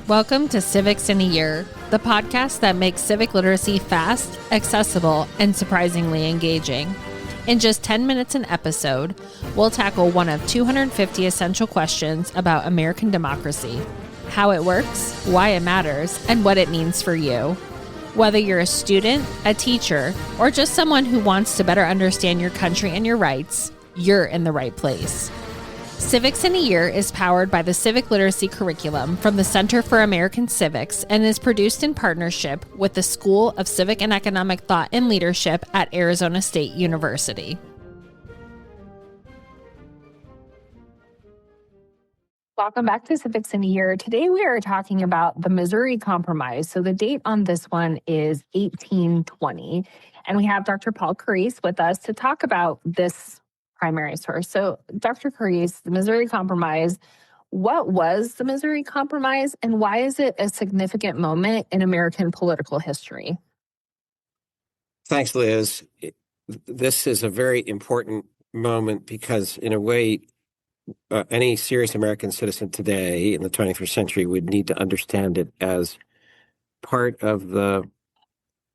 Welcome to Civics in a Year, the podcast that makes civic literacy fast, accessible, and surprisingly engaging. In just 10 minutes an episode, we'll tackle one of 250 essential questions about American democracy, how it works, why it matters, and what it means for you. Whether you're a student, a teacher, or just someone who wants to better understand your country and your rights, you're in the right place. Civics in a Year is powered by the Civic Literacy Curriculum from the Center for American Civics and is produced in partnership with the School of Civic and Economic Thought and Leadership at Arizona State University. Welcome back to Civics in a Year. Today we are talking about the Missouri Compromise. So the date on this one is 1820. And we have Dr. Paul Carisse with us to talk about this primary source. So, Dr. Carisse, the Missouri Compromise, what was the Missouri Compromise and why is it a significant moment in American political history? Thanks, Liz. This is a very important moment because, in a way, any serious American citizen today in the 21st century would need to understand it as part of the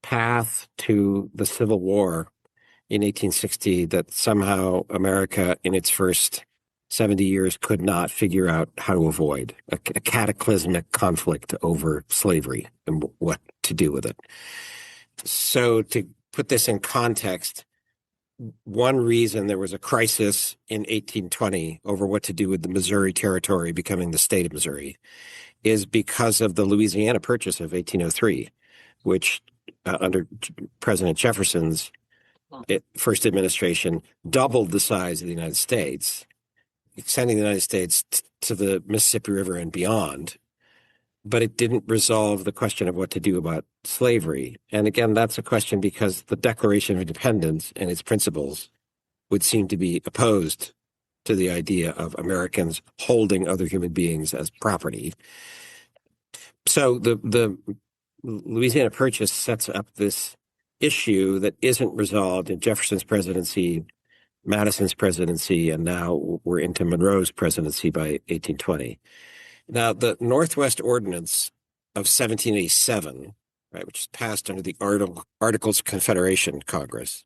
path to the Civil War in 1860 that somehow America in its first 70 years could not figure out how to avoid a cataclysmic conflict over slavery and what to do with it. So to put this in context, one reason there was a crisis in 1820 over what to do with the Missouri Territory becoming the state of Missouri is because of the Louisiana Purchase of 1803, which under President Jefferson's first administration doubled the size of the United States, extending the United States to the Mississippi River and beyond. But it didn't resolve the question of what to do about slavery. And again, that's a question because the Declaration of Independence and its principles would seem to be opposed to the idea of Americans holding other human beings as property. So the Louisiana Purchase sets up this issue that isn't resolved in Jefferson's presidency, Madison's presidency, and now we're into Monroe's presidency by 1820. Now, the Northwest Ordinance of 1787, right, which is passed under the Articles of Confederation Congress,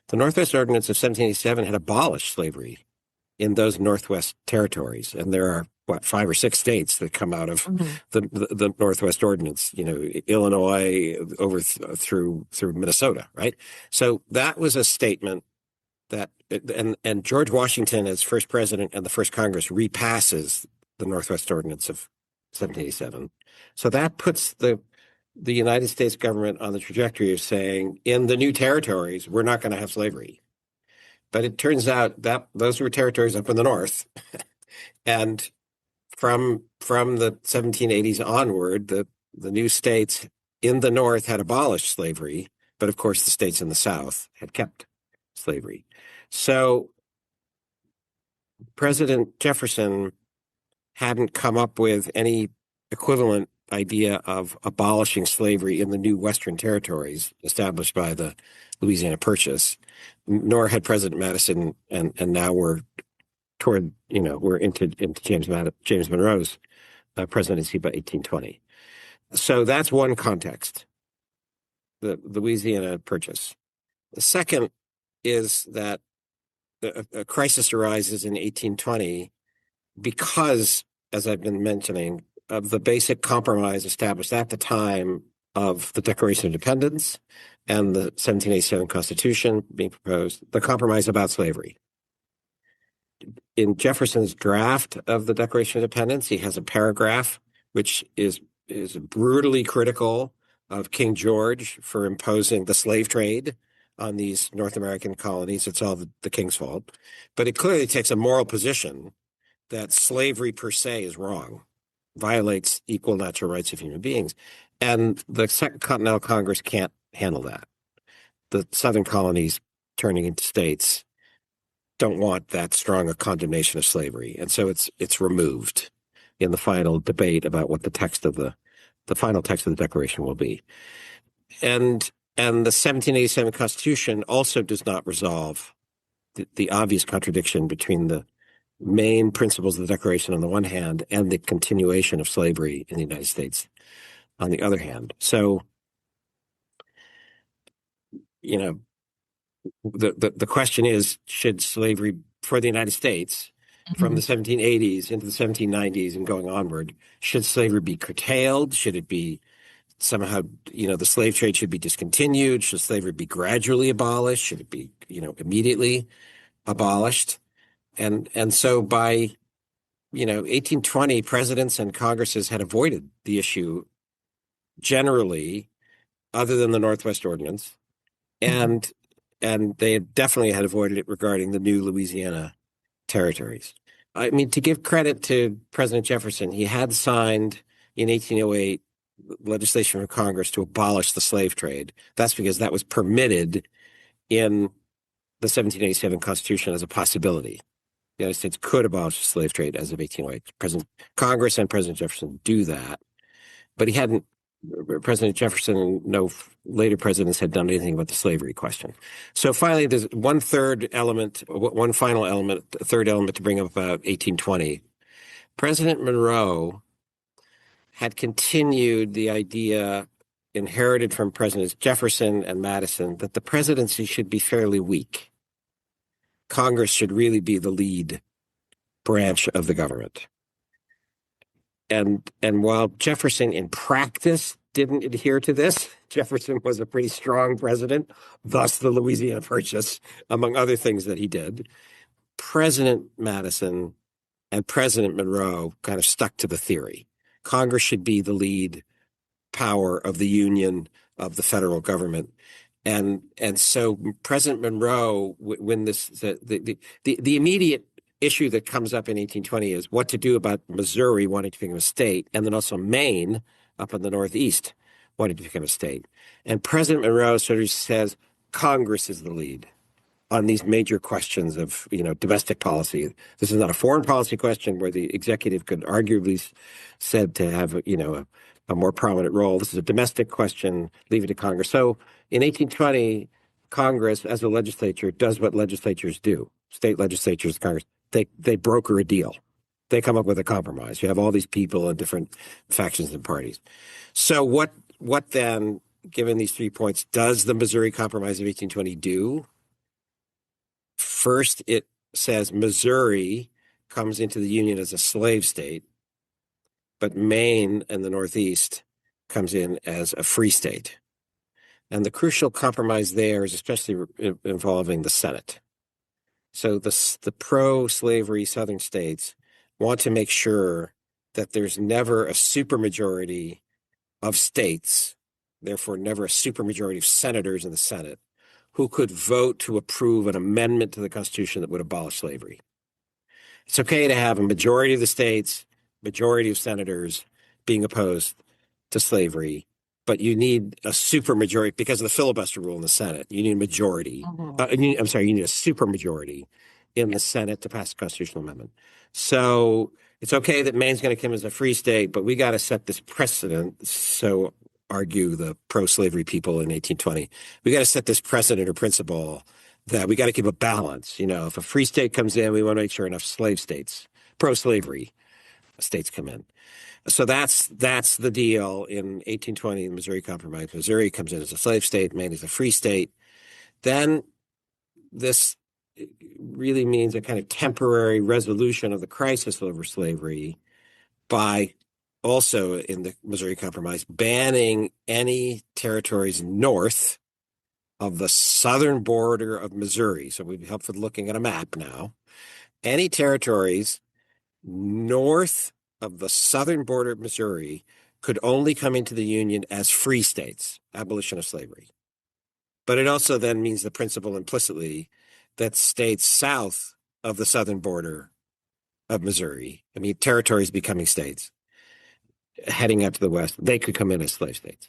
the Northwest Ordinance of 1787 had abolished slavery in those Northwest territories, and there are 5 or 6 states that come out of the Northwest Ordinance, Illinois over through Minnesota, right? So that was a statement that, and George Washington as first president and the first Congress repasses the Northwest Ordinance of 1787. So that puts the United States government on the trajectory of saying, in the new territories, we're not going to have slavery. But it turns out that those were territories up in the north, and from the 1780s onward, the new states in the North had abolished slavery, but of course the states in the South had kept slavery. So President Jefferson hadn't come up with any equivalent idea of abolishing slavery in the new Western territories established by the Louisiana Purchase, nor had President Madison, and now we're toward, we're into James Monroe's presidency by 1820. So that's one context, the Louisiana Purchase. The second is that a crisis arises in 1820 because, as I've been mentioning, of the basic compromise established at the time of the Declaration of Independence and the 1787 Constitution being proposed, the compromise about slavery. In Jefferson's draft of the Declaration of Independence, he has a paragraph which is brutally critical of King George for imposing the slave trade on these North American colonies. It's all the king's fault. But it clearly takes a moral position that slavery per se is wrong, violates equal natural rights of human beings. And the Second Continental Congress can't handle that. The Southern colonies turning into states don't want that strong a condemnation of slavery. And so it's removed in the final debate about what the text of the final text of the Declaration will be. And the 1787 Constitution also does not resolve the obvious contradiction between the main principles of the Declaration on the one hand, and the continuation of slavery in the United States on the other hand. So, the question is, should slavery for the United States from the 1780s into the 1790s and going onward, should slavery be curtailed? Should it be somehow, the slave trade should be discontinued? Should slavery be gradually abolished? Should it be, immediately abolished? And so by, 1820, presidents and Congresses had avoided the issue generally, other than the Northwest Ordinance. And they definitely had avoided it regarding the new Louisiana territories. I mean, to give credit to President Jefferson, he had signed in 1808 legislation from Congress to abolish the slave trade. That's because that was permitted in the 1787 Constitution as a possibility. The United States could abolish the slave trade as of 1808. Congress and President Jefferson do that, but President Jefferson and no later presidents had done anything about the slavery question. So finally, there's one final element, a third element to bring up about 1820. President Monroe had continued the idea inherited from Presidents Jefferson and Madison that the presidency should be fairly weak. Congress should really be the lead branch of the government. And while Jefferson in practice didn't adhere to this, Jefferson was a pretty strong president, thus the Louisiana Purchase, among other things that he did. President Madison and President Monroe kind of stuck to the theory. Congress should be the lead power of the Union, of the federal government. And so President Monroe, when the immediate issue that comes up in 1820 is what to do about Missouri wanting to become a state, and then also Maine up in the Northeast wanting to become a state. And President Monroe sort of says Congress is the lead on these major questions of, domestic policy. This is not a foreign policy question where the executive could arguably said to have, a more prominent role. This is a domestic question, leave it to Congress. So in 1820, Congress, as a legislature, does what legislatures do. State legislatures, Congress, they broker a deal. They come up with a compromise. You have all these people in different factions and parties. So what then, given these 3 points, does the Missouri Compromise of 1820 do? First, it says Missouri comes into the Union as a slave state, but Maine and the Northeast comes in as a free state. And the crucial compromise there is especially involving the Senate. So the pro-slavery Southern states want to make sure that there's never a supermajority of states, therefore never a supermajority of senators in the Senate, who could vote to approve an amendment to the Constitution that would abolish slavery. It's okay to have a majority of the states, majority of senators being opposed to slavery, but you need a supermajority because of the filibuster rule in the Senate. You need a majority. You need a supermajority in the Senate to pass a constitutional amendment. So it's okay that Maine's going to come as a free state, but we got to set this precedent. So argue the pro-slavery people in 1820. We got to set this precedent or principle that we got to keep a balance. If a free state comes in, we want to make sure enough slave states, pro-slavery states come in. So that's the deal in 1820, the Missouri Compromise. Missouri comes in as a slave state, Maine is a free state. Then this really means a kind of temporary resolution of the crisis over slavery by also in the Missouri Compromise banning any territories north of the southern border of Missouri. So we'd be helpful looking at a map now. Any territories north of the southern border of Missouri could only come into the Union as free states, abolition of slavery. But it also then means the principle implicitly that states south of the southern border of Missouri, territories becoming states, heading up to the west, they could come in as slave states.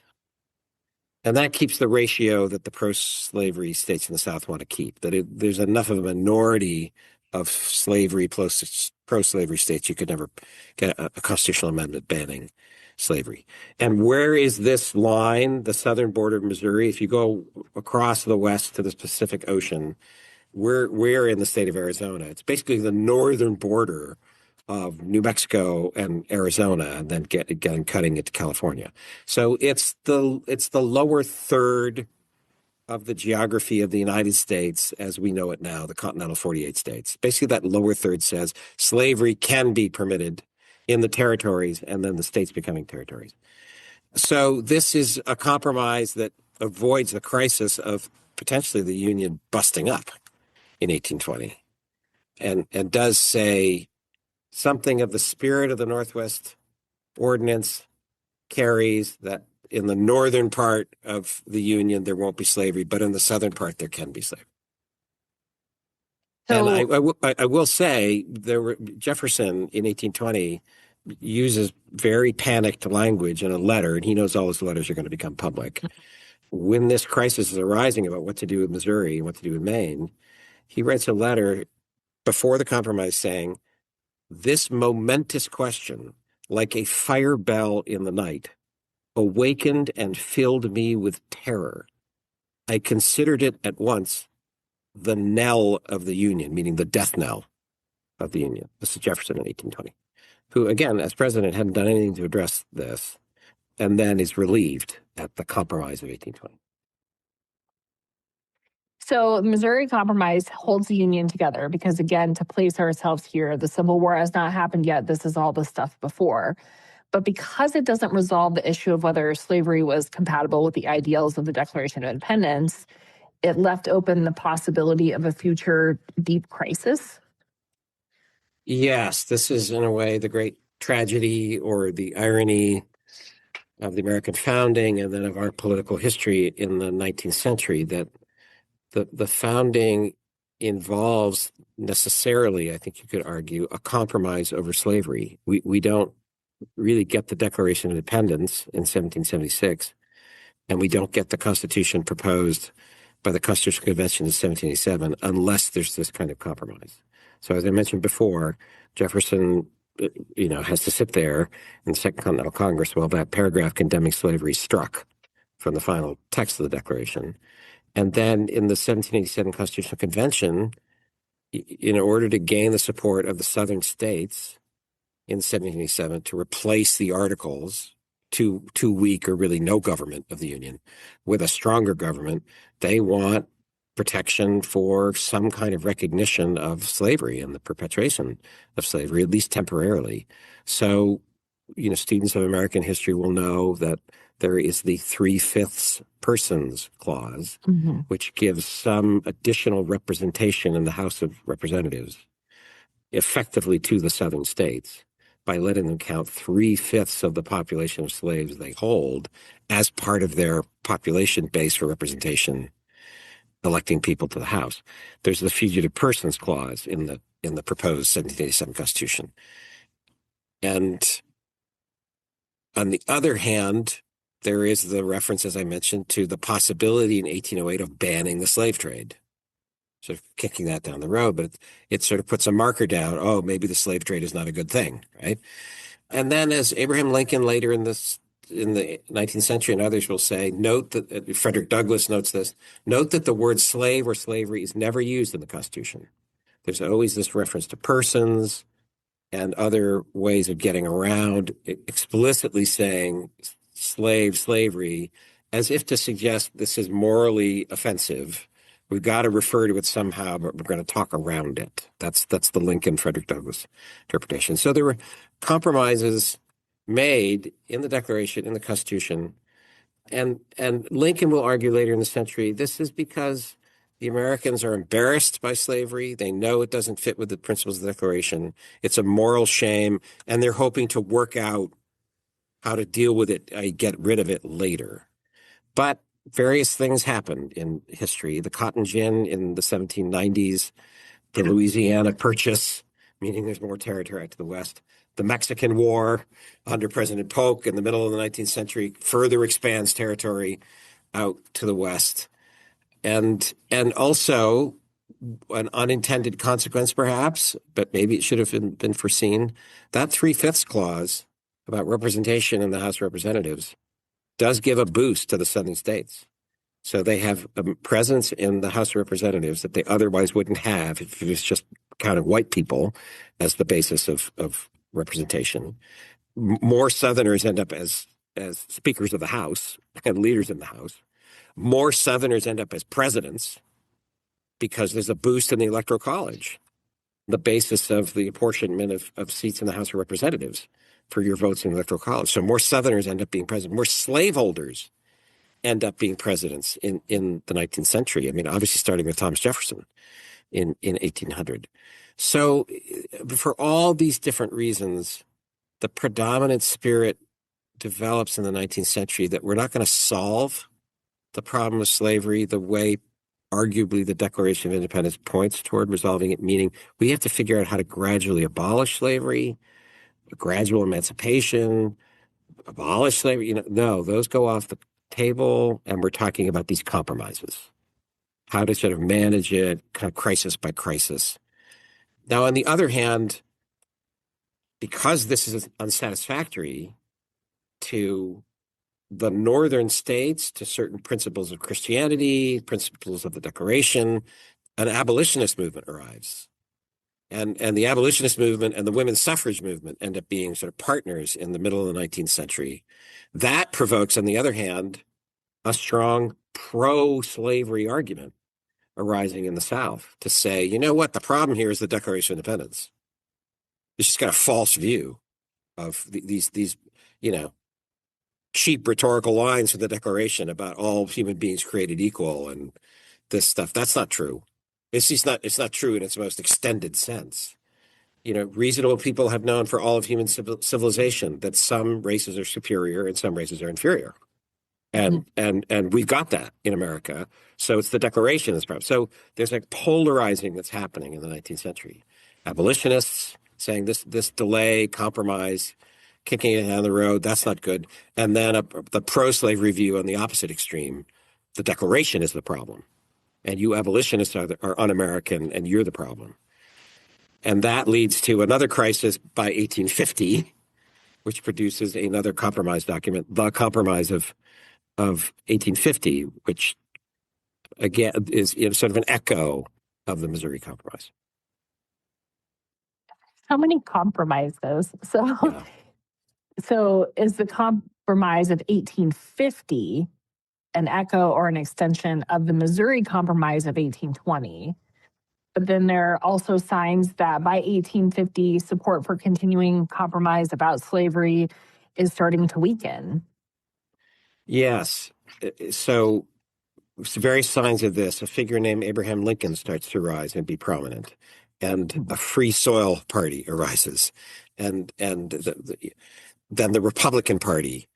And that keeps the ratio that the pro-slavery states in the South want to keep, that there's enough of a minority of slavery pro-slavery states, you could never get a constitutional amendment banning slavery. And where is this line, the southern border of Missouri? If you go across the west to the Pacific Ocean, we're in the state of Arizona. It's basically the northern border of New Mexico and Arizona, and then again cutting it to California. So it's the lower third of the geography of the United States as we know it now, the continental 48 states. Basically, that lower third says slavery can be permitted in the territories, and then the states becoming territories. So this is a compromise that avoids the crisis of potentially the Union busting up in 1820, and does say something of the spirit of the Northwest Ordinance carries that in the northern part of the Union, there won't be slavery, but in the southern part, there can be slavery. So, and I will say Jefferson in 1820 uses very panicked language in a letter, and he knows all his letters are going to become public. When this crisis is arising about what to do with Missouri and what to do with Maine, he writes a letter before the compromise saying, "This momentous question, like a fire bell in the night, awakened and filled me with terror. I considered it at once the knell of the Union," meaning the death knell of the Union. This is Jefferson in 1820, who, again, as president, hadn't done anything to address this, and then is relieved at the compromise of 1820. So the Missouri Compromise holds the Union together because, again, to place ourselves here, the Civil War has not happened yet. This is all the stuff before. But because it doesn't resolve the issue of whether slavery was compatible with the ideals of the Declaration of Independence, it left open the possibility of a future deep crisis. Yes, this is in a way the great tragedy or the irony of the American founding and then of our political history in the 19th century, that the founding involves necessarily, I think you could argue, a compromise over slavery. We don't really get the Declaration of Independence in 1776, and we don't get the Constitution proposed by the Constitutional Convention in 1787 unless there's this kind of compromise. So as I mentioned before, Jefferson, has to sit there in the Second Continental Congress while that paragraph condemning slavery struck from the final text of the Declaration. And then in the 1787 Constitutional Convention, in order to gain the support of the southern states in 1787 to replace the articles, too weak or really no government of the Union, with a stronger government, they want protection for some kind of recognition of slavery and the perpetuation of slavery, at least temporarily. So, students of American history will know that there is the 3/5 persons clause, which gives some additional representation in the House of Representatives, effectively to the southern states, by letting them count 3/5 of the population of slaves they hold as part of their population base for representation, electing people to the House. There's the fugitive persons clause in the proposed 1787 Constitution. And on the other hand, there is the reference, as I mentioned, to the possibility in 1808 of banning the slave trade, sort of kicking that down the road, but it sort of puts a marker down. Oh, maybe the slave trade is not a good thing, right? And then, as Abraham Lincoln later in the 19th century and others will say, note that Frederick Douglass notes this, note that the word slave or slavery is never used in the Constitution. There's always this reference to persons and other ways of getting around explicitly saying slavery, as if to suggest this is morally offensive. We've got to refer to it somehow, but we're going to talk around it. That's the Lincoln Frederick Douglass interpretation. So there were compromises made in the Declaration, in the Constitution, and Lincoln will argue later in the century, this is because the Americans are embarrassed by slavery. They know it doesn't fit with the principles of the Declaration. It's a moral shame, and they're hoping to work out how to deal with it, get rid of it later. But various things happened in history. The cotton gin in the 1790s, the Louisiana Purchase, meaning there's more territory out to the west. The Mexican War under President Polk in the middle of the 19th century further expands territory out to the west. And also an unintended consequence, perhaps, but maybe it should have been foreseen, that 3/5 clause about representation in the House of Representatives does give a boost to the southern states. So they have a presence in the House of Representatives that they otherwise wouldn't have if it was just counting white people as the basis of representation. More Southerners end up as speakers of the House and leaders in the House. More Southerners end up as presidents because there's a boost in the Electoral College, the basis of the apportionment of seats in the House of Representatives for your votes in the Electoral College. So more Southerners end up being president. More slaveholders end up being presidents in the 19th century. I mean, obviously starting with Thomas Jefferson in 1800. So for all these different reasons, the predominant spirit develops in the 19th century that we're not going to solve the problem of slavery the way arguably the Declaration of Independence points toward resolving it, meaning we have to figure out how to gradually abolish slavery, gradual emancipation, abolish slavery. No, those go off the table, and we're talking about these compromises, how to sort of manage it kind of crisis by crisis. Now, on the other hand, because this is unsatisfactory to the northern states, to certain principles of Christianity, principles of the Declaration, an abolitionist movement arrives. And the abolitionist movement and the women's suffrage movement end up being sort of partners in the middle of the 19th century. That provokes, on the other hand, a strong pro-slavery argument arising in the South to say, you know what, the problem here is the Declaration of Independence. It's just got a false view of these cheap rhetorical lines from the Declaration about all human beings created equal and this stuff. That's not true. It's not true in its most extended sense. Reasonable people have known for all of human civilization that some races are superior and some races are inferior. And we've got that in America. So it's the Declaration that's problem. So there's like polarizing that's happening in the 19th century. Abolitionists saying this delay, compromise, kicking it down the road, that's not good. And then the pro-slavery view on the opposite extreme, the Declaration is the problem. And you abolitionists are un-American, and you're the problem. And that leads to another crisis by 1850, which produces another compromise document, the Compromise of 1850, which again is sort of an echo of the Missouri Compromise. How many compromises? So is the Compromise of 1850 an echo or an extension of the Missouri Compromise of 1820? But then there are also signs that by 1850, support for continuing compromise about slavery is starting to weaken. Yes. So various signs of this. A figure named Abraham Lincoln starts to rise and be prominent. And a Free Soil Party arises. And then the Republican Party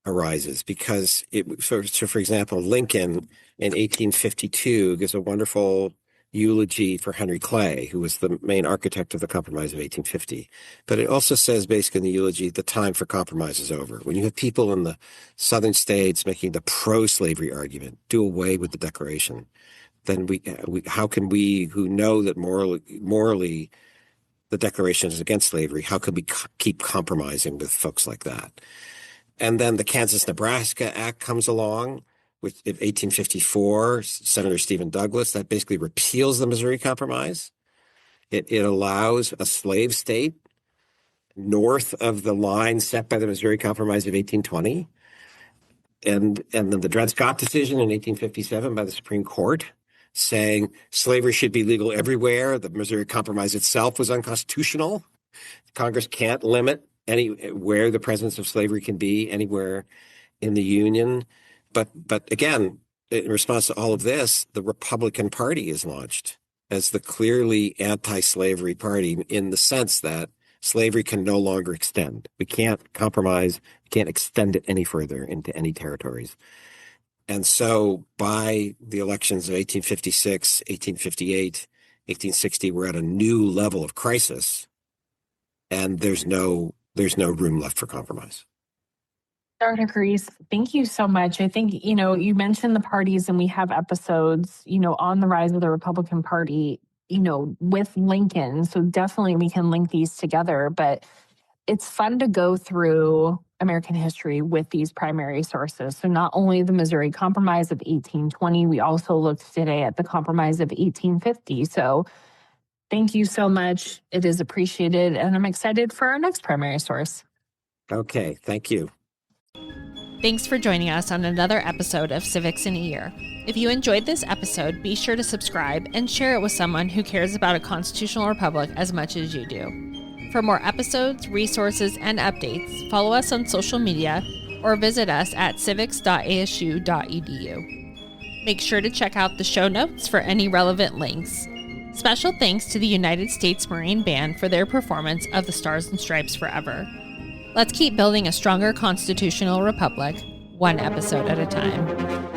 arises because for example, Lincoln in 1852 gives a wonderful eulogy for Henry Clay, who was the main architect of the Compromise of 1850. But it also says basically in the eulogy, the time for compromise is over. When you have people in the southern states making the pro-slavery argument, do away with the Declaration, then how can we, who know that morally the Declaration is against slavery, how could we keep compromising with folks like that? And then the Kansas-Nebraska Act comes along with 1854, Senator Stephen Douglas, that basically repeals the Missouri Compromise. It allows a slave state north of the line set by the Missouri Compromise of 1820. And then the Dred Scott decision in 1857 by the Supreme Court saying slavery should be legal everywhere. The Missouri Compromise itself was unconstitutional. Congress can't limit where the presence of slavery can be anywhere in the Union. But again, in response to all of this, the Republican Party is launched as the clearly anti-slavery party in the sense that slavery can no longer extend. We can't compromise, we can't extend it any further into any territories. And so by the elections of 1856, 1858, 1860, we're at a new level of crisis, and there's no room left for compromise. Dr. Grease, thank you so much. I think, you mentioned the parties, and we have episodes, on the rise of the Republican Party, with Lincoln. So definitely we can link these together. But it's fun to go through American history with these primary sources. So not only the Missouri Compromise of 1820, we also looked today at the Compromise of 1850. So thank you so much. It is appreciated, and I'm excited for our next primary source. Okay, thank you. Thanks for joining us on another episode of Civics in a Year. If you enjoyed this episode, be sure to subscribe and share it with someone who cares about a constitutional republic as much as you do. For more episodes, resources, and updates, follow us on social media or visit us at civics.asu.edu. Make sure to check out the show notes for any relevant links. Special thanks to the United States Marine Band for their performance of the Stars and Stripes Forever. Let's keep building a stronger constitutional republic, one episode at a time.